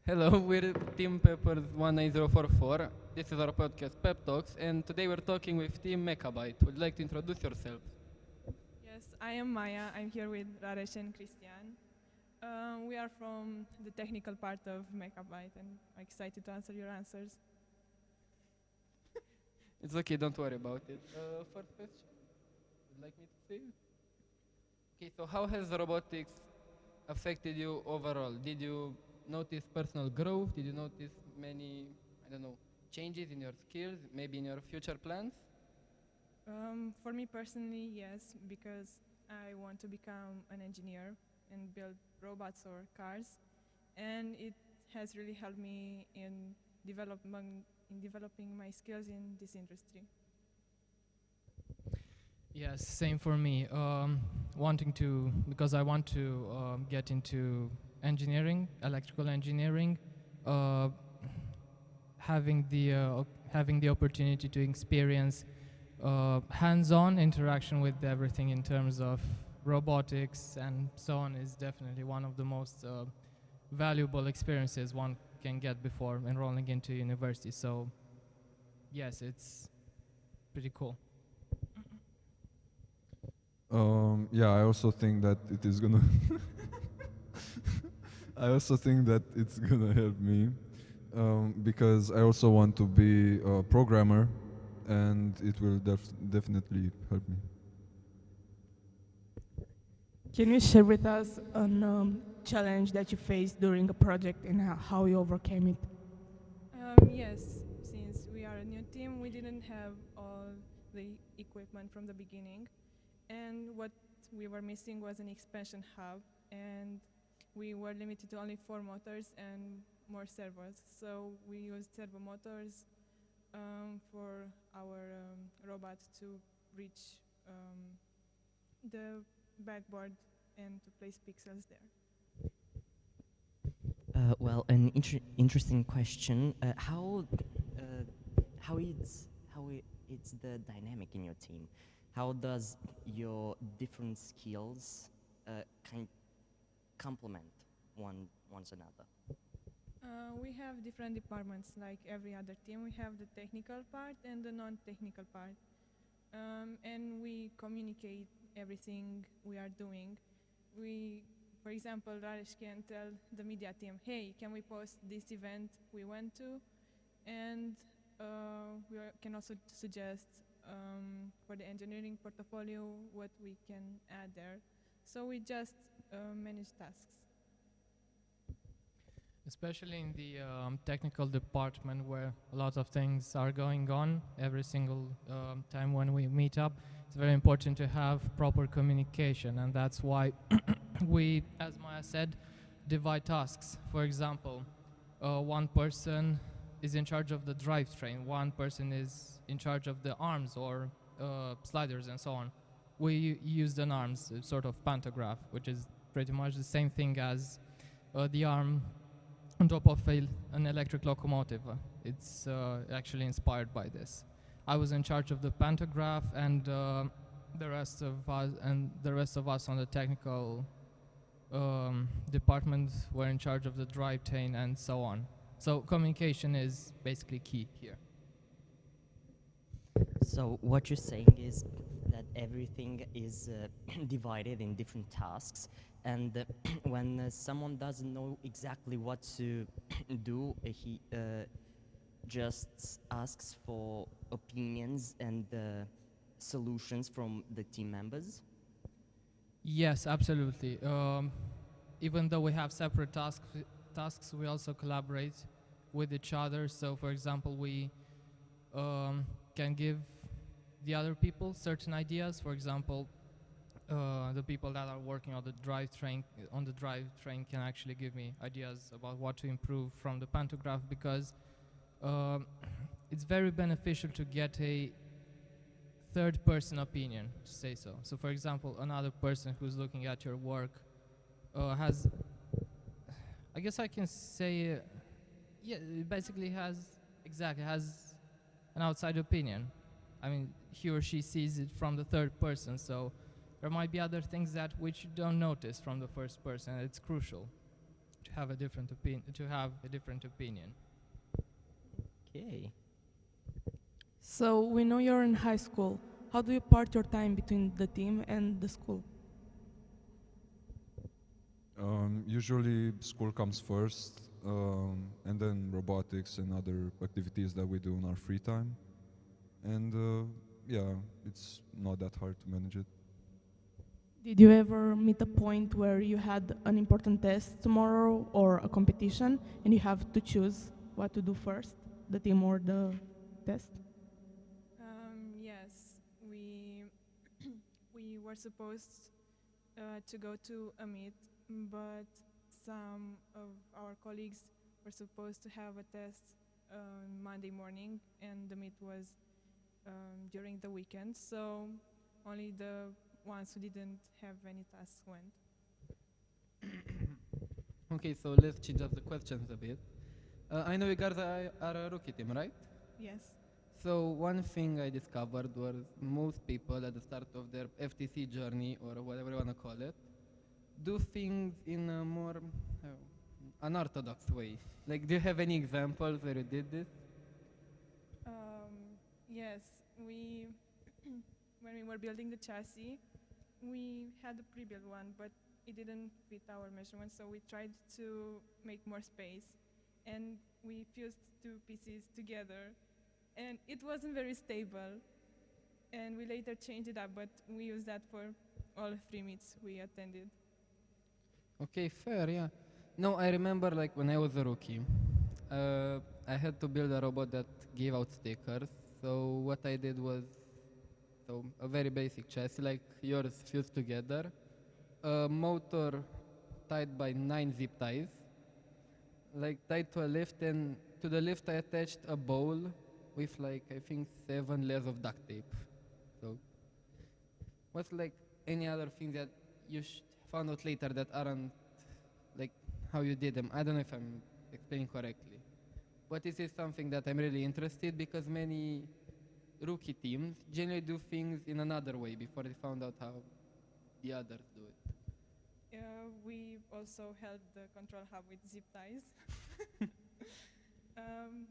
Hello, we're Team Peppers 19044. This is our podcast PeppTalks, and today we're talking with Team MechaByte. Would you like to introduce yourself? Yes, I am Maya. I'm here with Raresh and Christian. We are from the technical part of MechaByte and I'm excited to answer your answers. It's okay, don't worry about it. First question, would like me to say? Okay, so how has robotics affected you overall? Did you notice personal growth? Did you notice many, I don't know, changes in your skills, maybe in your future plans? For me personally, yes, because I want to become an engineer and build robots or cars, and it has really helped me in developing my skills in this industry. Yes, same for me. Wanting to, because I want to get into engineering, electrical engineering, uh, having the opportunity to experience hands-on interaction with everything in terms of robotics and so on is definitely one of the most valuable experiences one can get before enrolling into university. So, yes, it's pretty cool. Yeah, I also think that it is gonna. I also think that it's gonna help me because I also want to be a programmer, and it will definitely help me. Can you share with us an challenge that you faced during a project and how you overcame it? Yes, since we are a new team, we didn't have all the equipment from the beginning, and what we were missing was an expansion hub, and we were limited to only 4 motors and more servos. So we used servo motors for our robot to reach the backboard and to place pixels there. Well, an interesting question. Uh, how it's the dynamic in your team? How does your different skills kind complement one's another? We have different departments like every other team. We have the technical part and the non-technical part. And we communicate everything we are doing. For example, Raresh can tell the media team, hey, can we post this event we went to? And can also suggest for the engineering portfolio what we can add there. So we just manage tasks. Especially in the technical department where a lot of things are going on every single time when we meet up, it's very important to have proper communication, and that's why we, as Maya said, divide tasks. For example, one person is in charge of the drivetrain, one person is in charge of the arms or sliders and so on. We use an arms sort of pantograph, which is pretty much the same thing as the arm on top of an electric locomotive. It's actually inspired by this. I was in charge of the pantograph, and the rest of us on the technical department were in charge of the drivetrain and so on. So communication is basically key here. So what you're saying is that everything is divided in different tasks, and when someone doesn't know exactly what to do, he just asks for opinions and solutions from the team members. Yes, absolutely. Even though we have separate tasks, we also collaborate with each other. So, for example, we can give the other people certain ideas. For example, the people that are working on the drivetrain can actually give me ideas about what to improve from the pantograph, because it's very beneficial to get a third person opinion, to say so. So for example, another person who's looking at your work has, I guess I can say, yeah, it basically has an outside opinion. I mean, he or she sees it from the third person, so there might be other things that which you don't notice from the first person. It's crucial have a different opinion. Okay. So we know you're in high school. How do you part your time between the team and the school? Usually school comes first, and then robotics and other activities that we do in our free time. And yeah, it's not that hard to manage it. Did you ever meet a point where you had an important test tomorrow or a competition and you have to choose what to do first, the team or the test? Yes, we were supposed to go to a meet, but some of our colleagues were supposed to have a test Monday morning, and the meet was during the weekend. So only the ones who didn't have any tasks went. Okay, so let's change up the questions a bit. I know you guys are a rookie team, right? Yes. So one thing I discovered was most people at the start of their FTC journey, or whatever you want to call it, do things in a more unorthodox way. Like, do you have any examples where you did this? Yes, we when we were building the chassis, we had a pre-built one, but it didn't fit our measurements, so we tried to make more space, and we fused two pieces together, and it wasn't very stable, and we later changed it up, but we used that for all 3 meets we attended. Okay, fair, yeah. No, I remember like when I was a rookie, I had to build a robot that gave out stickers. So what I did was, so a very basic chassis like yours fused together, a motor tied by 9 zip ties, like tied to a lift, and to the lift I attached a bowl with like I think 7 layers of duct tape. So what's like any other thing that you found out later that aren't like how you did them? I don't know if I'm explaining correctly, but this is something that I'm really interested because many rookie teams generally do things in another way before they found out how the others do it. We also held the control hub with zip ties.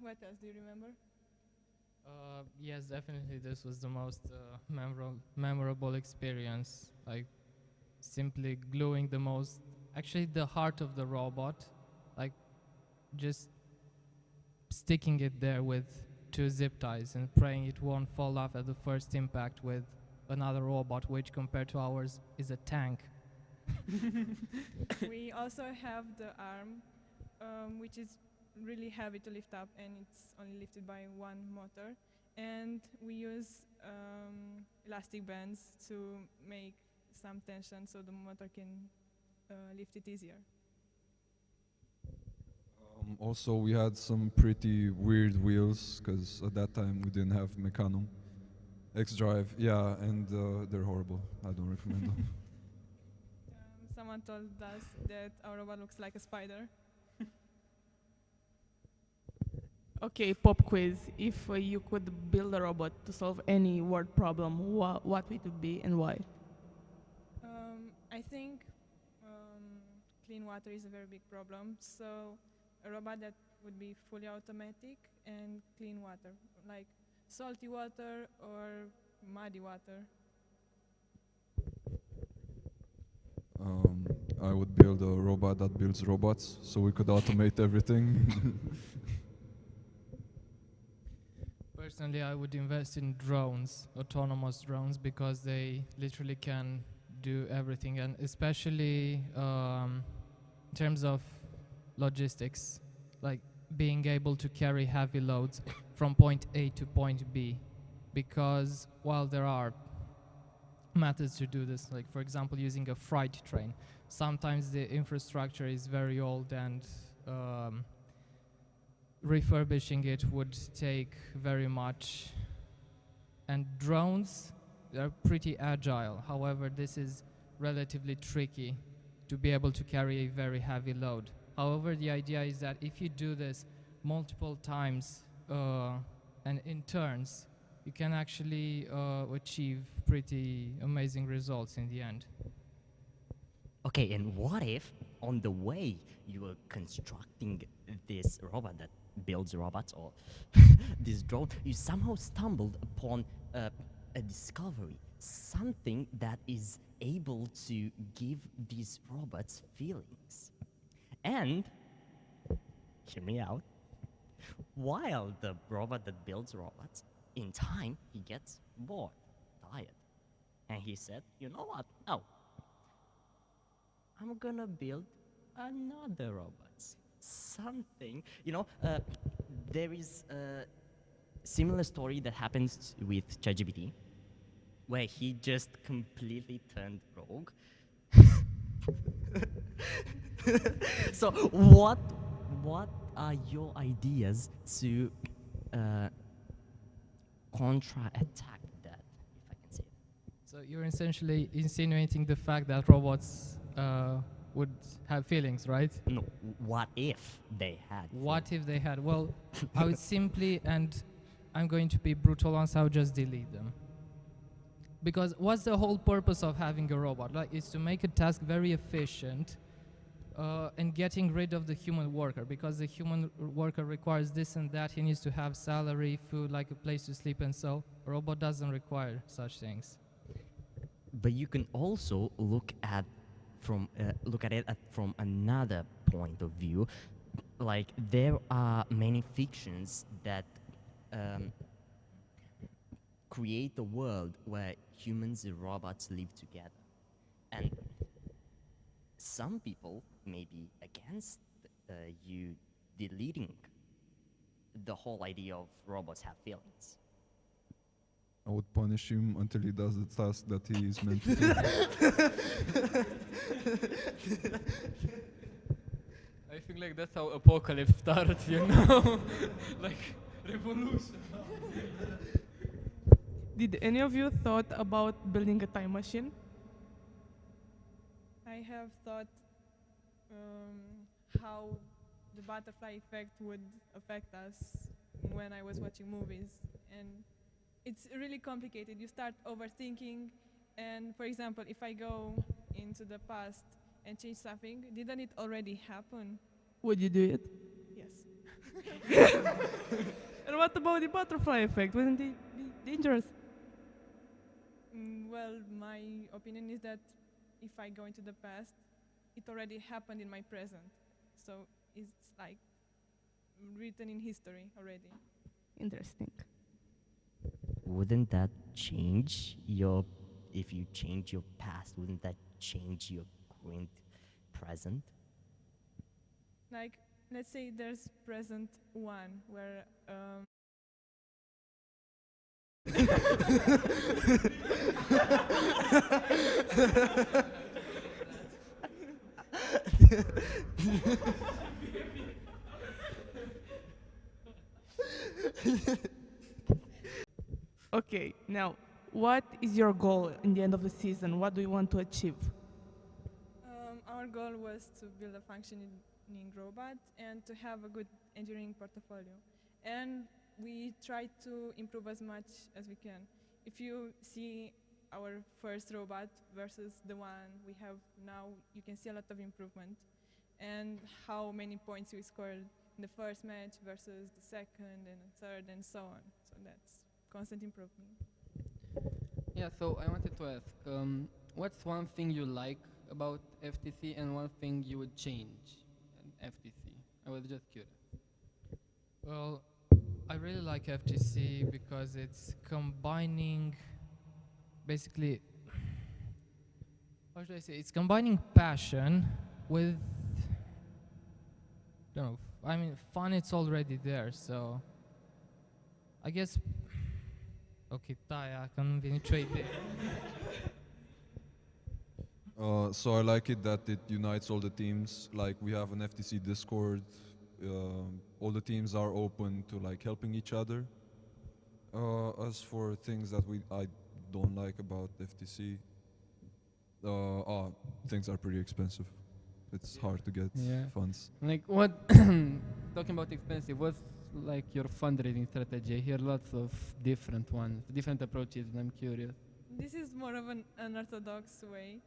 What else do you remember? Yes, definitely. This was the most memorable experience. Like simply gluing actually the heart of the robot, like just sticking it there with 2 zip ties and praying it won't fall off at the first impact with another robot, which compared to ours is a tank. We also have the arm, which is really heavy to lift up, and it's only lifted by one motor. And we use elastic bands to make some tension so the motor can lift it easier. Also, we had some pretty weird wheels because at that time we didn't have Mecanum. X-Drive, yeah, and they're horrible. I don't recommend them. Someone told us that our robot looks like a spider. Okay, pop quiz. If you could build a robot to solve any world problem, what it would be and why? I think clean water is a very big problem. So a robot that would be fully automatic and clean water, like salty water or muddy water. I would build a robot that builds robots so we could automate everything. Personally, I would invest in drones, autonomous drones, because they literally can do everything, and especially in terms of logistics, like being able to carry heavy loads from point A to point B. Because while there are methods to do this, like for example using a freight train, sometimes the infrastructure is very old and refurbishing it would take very much. And drones, they're pretty agile. However, this is relatively tricky to be able to carry a very heavy load. However, the idea is that if you do this multiple times and in turns, you can actually achieve pretty amazing results in the end. Okay, and what if on the way you were constructing this robot that builds robots, or this drone, you somehow stumbled upon a discovery, something that is able to give these robots feelings. And, hear me out, while the robot that builds robots, in time, he gets bored, tired. And he said, you know what? Oh, I'm gonna build another robot. Something, there is a similar story that happens with ChatGPT, where he just completely turned rogue. So what are your ideas to contra-attack that, if I can say that? So you're essentially insinuating the fact that robots would have feelings, right? No, what if they had? What if they had? Well, I would simply, and I'm going to be brutal once, I would just delete them. Because what's the whole purpose of having a robot? Like, it's to make a task very efficient and getting rid of the human worker, because the human worker requires this and that. He needs to have salary, food, like a place to sleep, and so a robot doesn't require such things. But you can also look at it from another point of view. Like, there are many fictions that create a world where humans and robots live together, and some people may be against you deleting the whole idea of robots have feelings. I would punish him until he does the task that he is meant to do. I think like that's how apocalypse starts, you know? Like revolution. Did any of you thought about building a time machine? I have thought how the butterfly effect would affect us when I was watching movies, and it's really complicated. You start overthinking, and for example, if I go into the past and change something, didn't it already happen? Would you do it? Yes. And what about the butterfly effect? Wouldn't it be dangerous? Well, my opinion is that if I go into the past, it already happened in my present. So it's like written in history already. Interesting. Wouldn't that change if you change your past, wouldn't that change your current present? Like, let's say there's present one where Okay, now, what is your goal in the end of the season? What do you want to achieve? our goal was to build a functioning robot and to have a good engineering portfolio. And we try to improve as much as we can. If you see our first robot versus the one we have now, you can see a lot of improvement and how many points we scored in the first match versus the second and the third and so on. So that's constant improvement. Yeah, so I wanted to ask, what's one thing you like about FTC and one thing you would change in FTC? I was just curious. Well, I really like FTC because it's combining, basically, how should I say? It's combining passion with, don't know, I mean, fun. It's already there, so I guess. Okay, taia, că nu vine nicio idee. So I like it that it unites all the teams. Like, we have an FTC Discord. All the teams are open to like helping each other. As for things that I don't like about FTC, things are pretty expensive. It's hard to get Yeah. funds. Like what? Talking about expensive, what's like your fundraising strategy? I hear lots of different ones, different approaches, and I'm curious. This is more of an unorthodox way.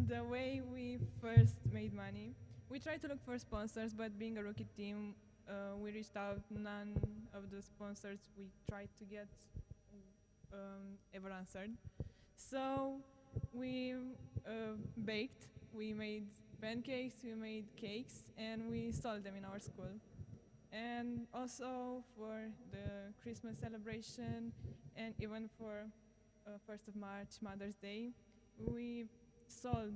The the way we first made money, we tried to look for sponsors, but being a rookie team, we reached out. None of the sponsors we tried to get ever answered. So we baked, we made pancakes, we made cakes, and we sold them in our school. And also for the Christmas celebration, and even for 1st of March, Mother's Day, we sold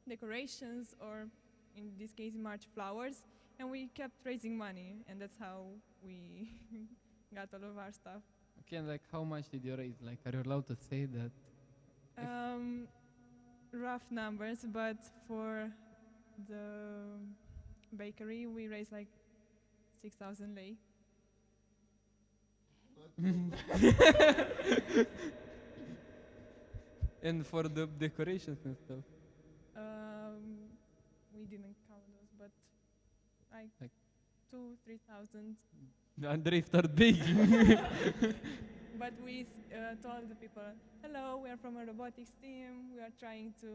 decorations, or in this case, March flowers, and we kept raising money, and that's how we got all of our stuff. Okay, and like how much did you raise? Like, are you allowed to say that? Rough numbers, but for the bakery, we raised like 6,000 lei. And for the decorations and stuff? We didn't count those, but like Like- 2,000-3,000. Andrei start baking. But we told the people, hello, we are from a robotics team. We are trying to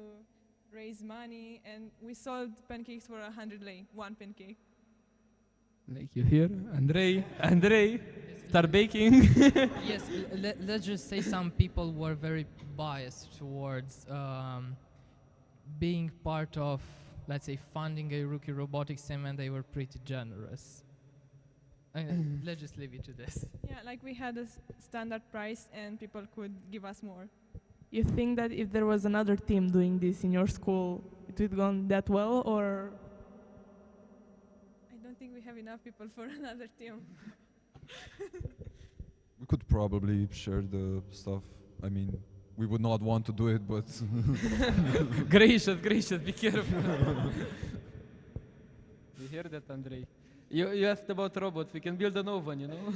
raise money, and we sold pancakes for 100 lei, one pancake. Like you hear? Andrei, start baking. Yes, let's just say some people were very biased towards being part of, let's say, funding a rookie robotics team, and they were pretty generous. Let's just leave it to this. Yeah, like we had a standard price, and people could give us more. You think that if there was another team doing this in your school, it would gone that well, or I don't think we have enough people for another team. We could probably share the stuff. I mean, we would not want to do it, but Gracious, be careful. You hear that, Andrei? You asked about robots. We can build an oven, you know?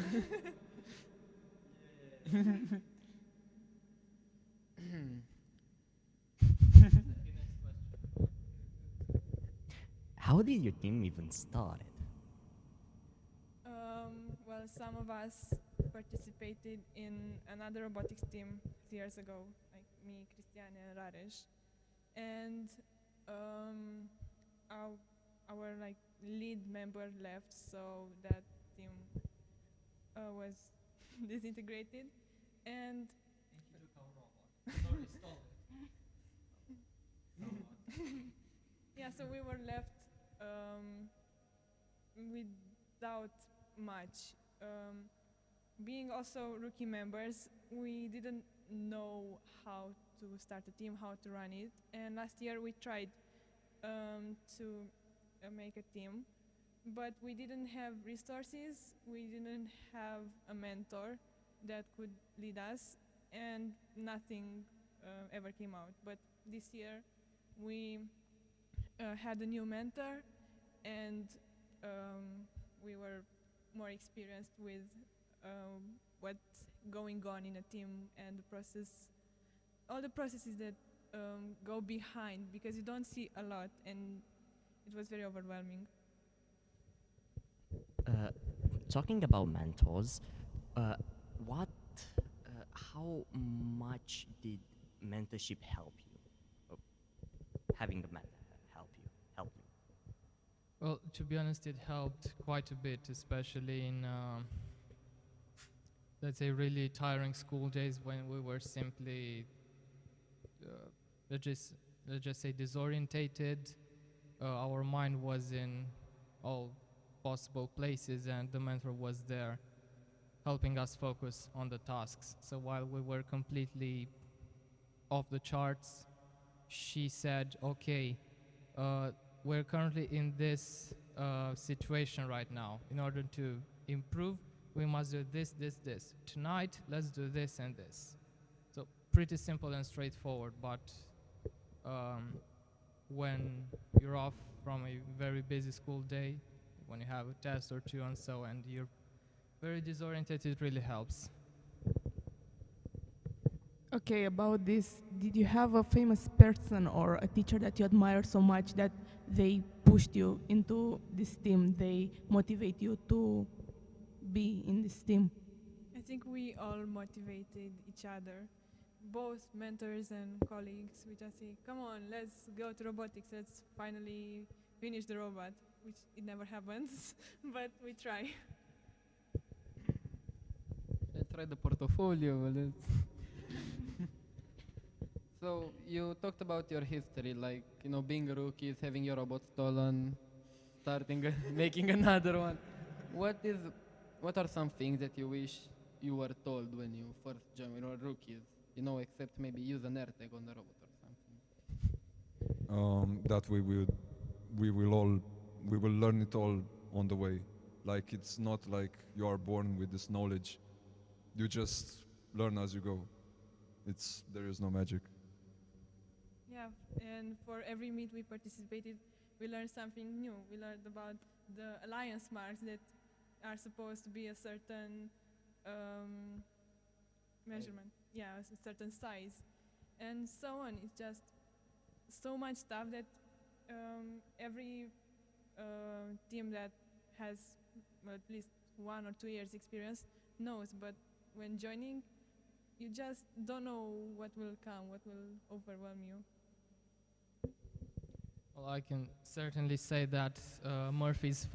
How did your team even start? Well, some of us participated in another robotics team years ago, like me, Cristiane, and Raresh. And our like lead member left, so that team was disintegrated. And yeah, so we were left without much. Being also rookie members, we didn't know how to start a team, how to run it. And last year we tried to make a team, but we didn't have resources, we didn't have a mentor that could lead us, and nothing ever came out. But this year we had a new mentor, and we were more experienced with what's going on in a team and the process, all the processes that go behind, because you don't see a lot, and it was very overwhelming. Talking about mentors, what, how much did mentorship help you? Having a mentor help you? Well, to be honest, it helped quite a bit, especially in, let's say, really tiring school days when we were simply, let's just say, disorientated. Our mind was in all possible places, and the mentor was there helping us focus on the tasks. So while we were completely off the charts, she said, okay, we're currently in this situation right now. In order to improve, we must do this, this, this. Tonight, let's do this and this. So pretty simple and straightforward, but when you're off from a very busy school day, when you have a test or two and so, and you're very disoriented, it really helps. okay, about this, did you have a famous person or a teacher that you admire so much that they pushed you into this team, they motivate you to be in this team? I think we all motivated each other, both mentors and colleagues, we just say, come on, let's go to robotics, let's finally finish the robot, which it never happens, but we try. Let's try the portfolio. So you talked about your history, like being rookies, having your robot stolen, starting making another one. What is, what are some things that you wish you were told when you first joined, when you were rookies? Except maybe use an AirTag on the robot or something. That we will learn it all on the way. Like it's not like you are born with this knowledge. You just learn as you go. There is no magic. Yeah, and for every meet we participated, we learned something new. We learned about the alliance marks that are supposed to be a certain measurement. Yeah, a certain size, and so on. It's just so much stuff that every team that has at least 1 or 2 years experience knows. But when joining, you just don't know what will come, what will overwhelm you. Well, I can certainly say that Murphy's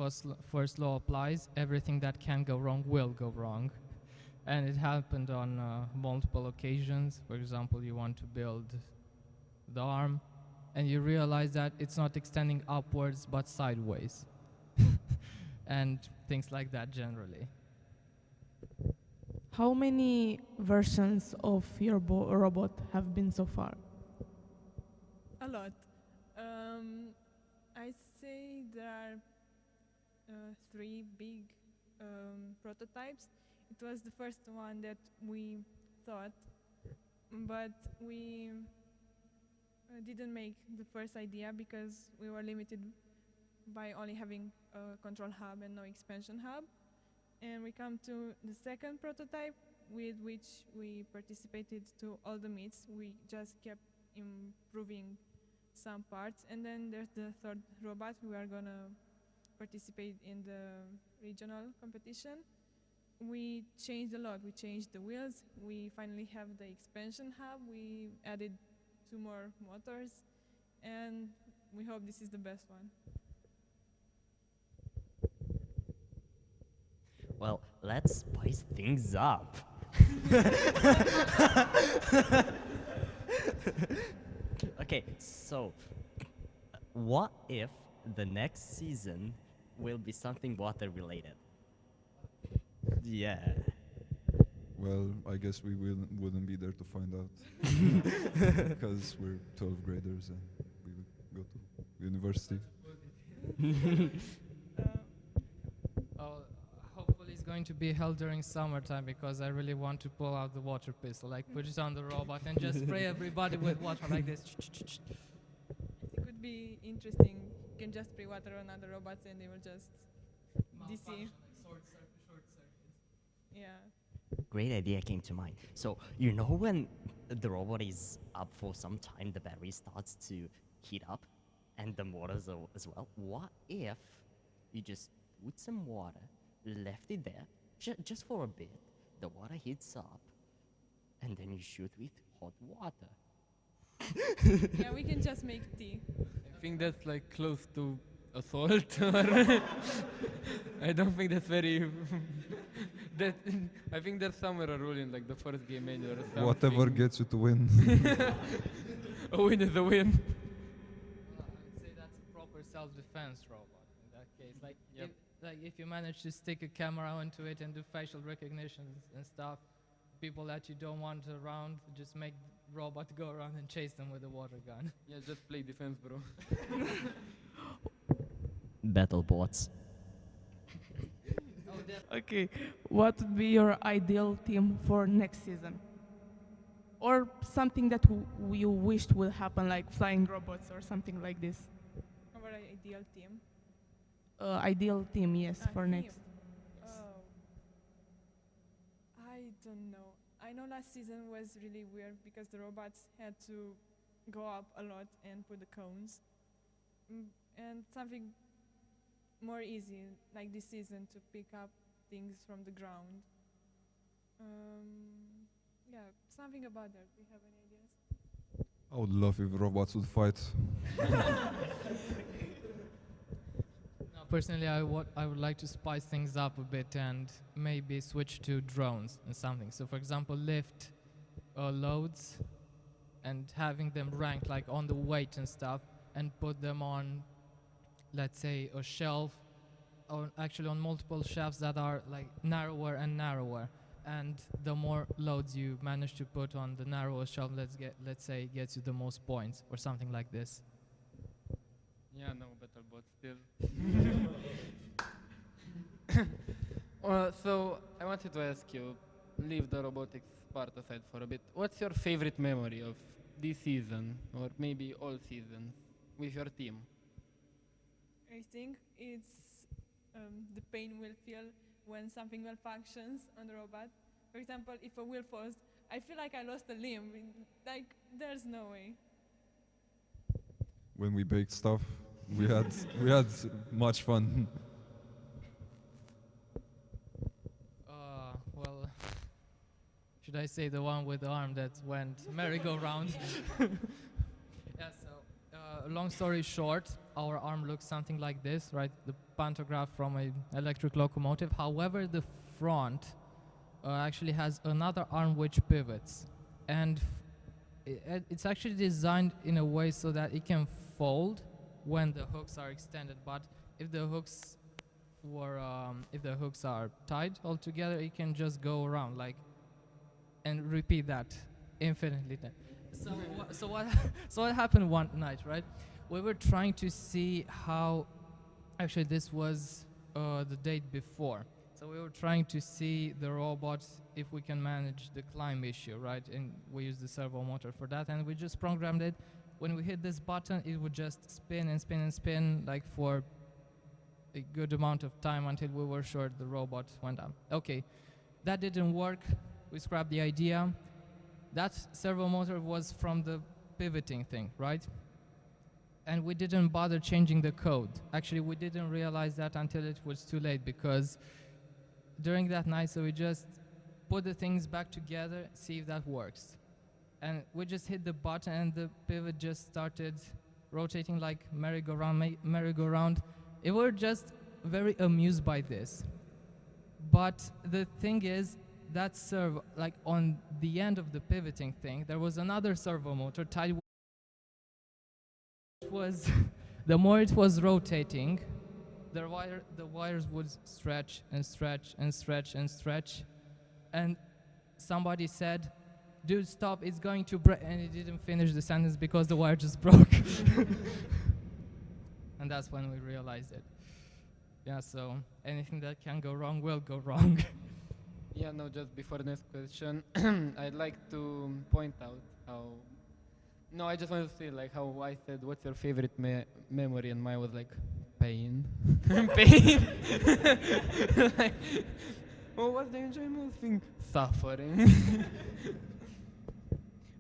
first law applies. Everything that can go wrong will go wrong. And it happened on multiple occasions. For example, you want to build the arm, and you realize that it's not extending upwards but sideways. And things like that generally. How many versions of your robot have been so far? A lot. I'd say there are 3 big prototypes. It was the first one that we thought, but we didn't make the first idea because we were limited by only having a control hub and no expansion hub. And we come to the second prototype with which we participated to all the meets. We just kept improving some parts. And then there's the third robot. We are gonna participate in the regional competition. We changed a lot. We changed the wheels. We finally have the expansion hub. We added 2 more motors. And we hope this is the best one. Well, let's spice things up. Okay, so what if the next season will be something water related? Yeah. Well, I guess we wouldn't be there to find out. Because we're 12th graders and we go to university. Hopefully it's going to be held during summertime because I really want to pull out the water pistol, like put it on the robot and just spray everybody with water like this. It could be interesting. You can just spray water on other robots and they will just DC. Malfunction, like short circuit. Yeah. Great idea came to mind. So, you know when the robot is up for some time, the battery starts to heat up and the motors as well? What if you just put some water, left it there, just for a bit, the water heats up, and then you shoot with hot water? Yeah, we can just make tea. I think that's like close to assault. Or I don't think that's very. that I think there's somewhere a rule in like the first game manual or something. Whatever gets you to win. A win is a win. Well, I'd say that's a proper self-defense robot in that case. Like, Yep. if you manage to stick a camera onto it and do facial recognition and stuff, people that you don't want around, just make the robot go around and chase them with a water gun. Yeah, just play defense, bro. Battle bots. Okay, what would be your ideal team for next season? Or something that you wished would happen, like flying robots or something like this? Our ideal team. Ideal team, yes, for Team. next. Oh. I don't know. I know last season was really weird because the robots had to go up a lot and put the cones. And something more easy, like this season, to pick up things from the ground. Yeah, something about that. Do you have any ideas? I would love if robots would fight. No, personally, I would like to spice things up a bit and maybe switch to drones and something. So, for example, lift loads and having them ranked like on the weight and stuff, and put them on, let's say, a shelf, or actually on multiple shelves that are like narrower and narrower. And the more loads you manage to put on the narrower shelf, let's say, gets you the most points or something like this. Yeah, no, better bot still. So I wanted to ask you, leave the robotics part aside for a bit. What's your favorite memory of this season, or maybe all seasons, with your team? I think it's the pain we'll feel when something malfunctions on the robot. For example, if a wheel falls, I feel like I lost a limb. Like, there's no way. When we baked stuff, we had we had much fun. Well, should I say the one with the arm that went merry-go-round? Yeah, so long story short, our arm looks something like this, right? The pantograph from an electric locomotive. However, the front actually has another arm which pivots. And it's actually designed in a way so that it can fold when the hooks are extended. But if the hooks if the hooks are tied all together, it can just go around like and repeat that infinitely. So what happened one night, right? We were trying to see how, actually this was the date before. So we were trying to see the robots if we can manage the climb issue, right? And we used the servo motor for that, and we just programmed it. When we hit this button, it would just spin and spin and spin like for a good amount of time until we were sure the robot went down. Okay, that didn't work. We scrapped the idea. That servo motor was from the pivoting thing, right? And we didn't bother changing the code. Actually, we didn't realize that until it was too late, because during that night, so we just put the things back together, see if that works. And we just hit the button and the pivot just started rotating like merry-go-round. We were just very amused by this. But the thing is, that servo, like on the end of the pivoting thing, there was another servo motor tied. It was the more it was rotating, the wires would stretch and stretch and stretch and stretch, and somebody said, "Dude, stop! It's going to break." And he didn't finish the sentence because the wire just broke. And that's when we realized it. Yeah, so anything that can go wrong will go wrong. Yeah, no, just before the next question, I'd like to point out how. No, I just want to say like how I said, "What's your favorite memory?" and mine was like pain, pain. Like, oh, what's the enjoyment thing? Suffering.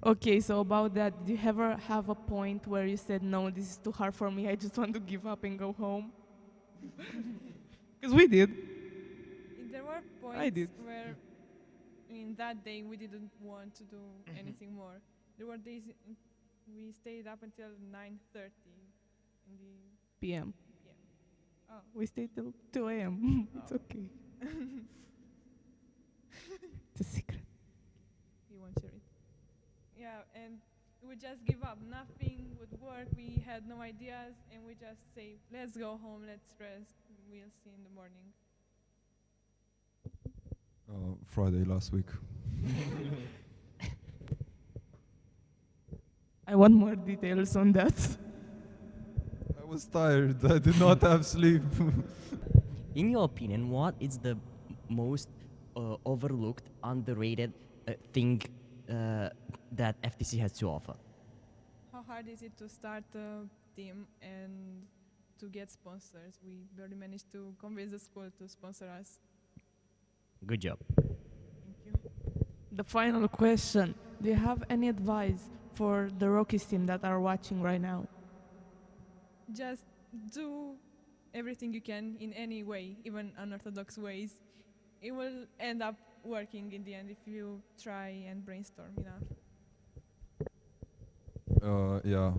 Okay, so about that, did you ever have a point where you said, no, this is too hard for me, I just want to give up and go home? Because we did. There were I points did. where, in that day, we didn't want to do anything more. There were days we stayed up until 9:30 in the PM. PM. Oh, We stayed till 2 a.m. It's okay. It's a secret. he won't share it. Yeah, and we would just give up. Nothing would work. We had no ideas, and we just say, "Let's go home. Let's rest. We'll see in the morning." Friday last week. I want more details on that. I was tired. I did not have sleep. In your opinion, what is the most overlooked, underrated thing that FTC has to offer? How hard is it to start a team and to get sponsors? We barely managed to convince the school to sponsor us. Good job. Thank you. The final question. Do you have any advice for the Rockies team that are watching right now? Just do everything you can in any way, even unorthodox ways. It will end up working in the end if you try and brainstorm enough. Yeah.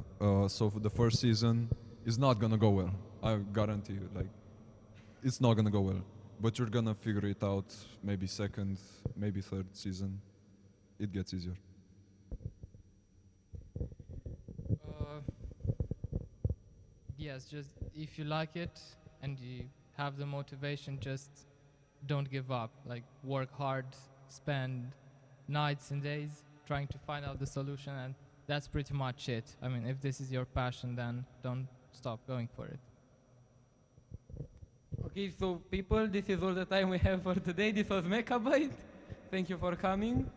So for the first season is not gonna go well. I guarantee you. Like, it's not gonna go well. But you're gonna figure it out. Maybe second, maybe third season. It gets easier. Uh, yes, just if you like it and you have the motivation, just don't give up. Like, work hard, spend nights and days trying to find out the solution, and that's pretty much it. I mean, if this is your passion, then don't stop going for it. Okay, so people, this is all the time we have for today. This was MechaByte. Thank you for coming.